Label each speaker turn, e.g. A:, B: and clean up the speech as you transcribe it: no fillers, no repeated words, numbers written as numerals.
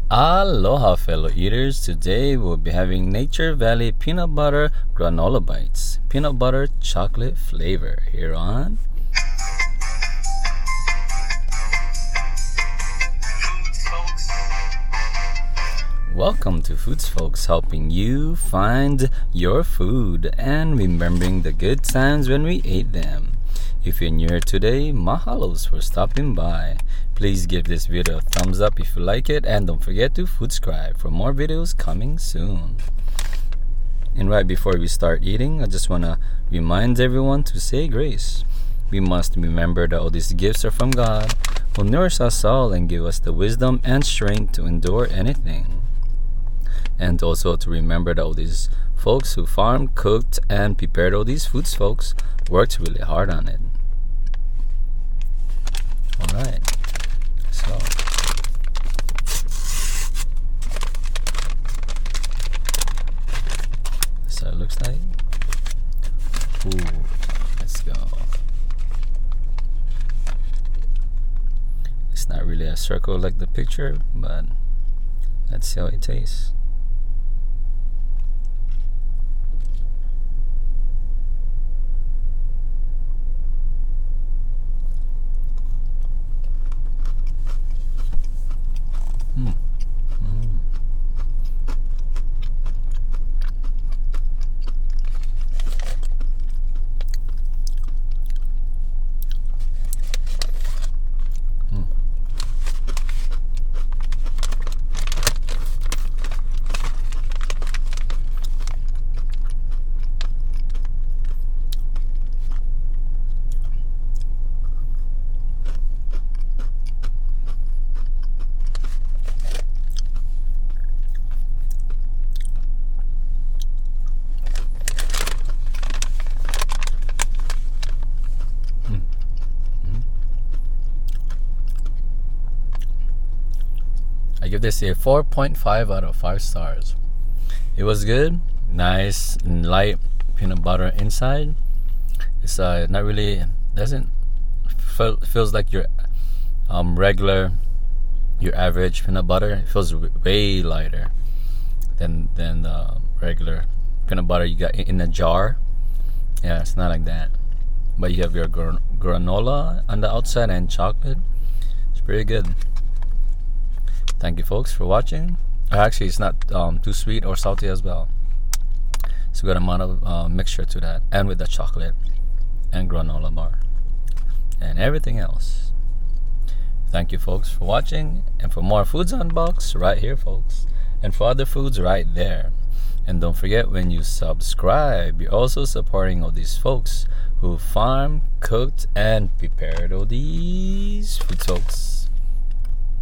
A: Aloha fellow eaters, today we'll be having Nature Valley Peanut Butter Granola Bites, peanut butter chocolate flavor here on Welcome to FoodzFolkz, helping you find your food and remembering the good times when we ate them. If you're new here today, mahalos for stopping by. Please give this video a thumbs up if you like it, and don't forget to subscribe for more videos coming soon. And right before we start eating, I just want to remind everyone to say grace. We must remember that all these gifts are from God, who nourish us all and give us the wisdom and strength to endure anything. And also to remember that all these folks who farmed, cooked, and prepared all these foods, folks, worked really hard on it. Alright, so it looks like. Ooh, let's go. It's not really a circle like the picture, but let's see how it tastes. I give this a 4.5 out of 5 stars. It was good, nice and light peanut butter inside. It's not really, feels like your regular, your average peanut butter. It feels way lighter than the regular peanut butter you got in a jar. Yeah, it's not like that. But you have your granola on the outside and chocolate. It's pretty good. Thank you folks for watching. Actually, it's not too sweet or salty as well. It's a good amount of mixture to that, and with the chocolate and granola bar and everything else. Thank you folks for watching, and for more Foodz Unbox right here folks, and for other foods right there. And don't forget, when you subscribe, you're also supporting all these folks who farm, cooked, and prepared all these foods, folks.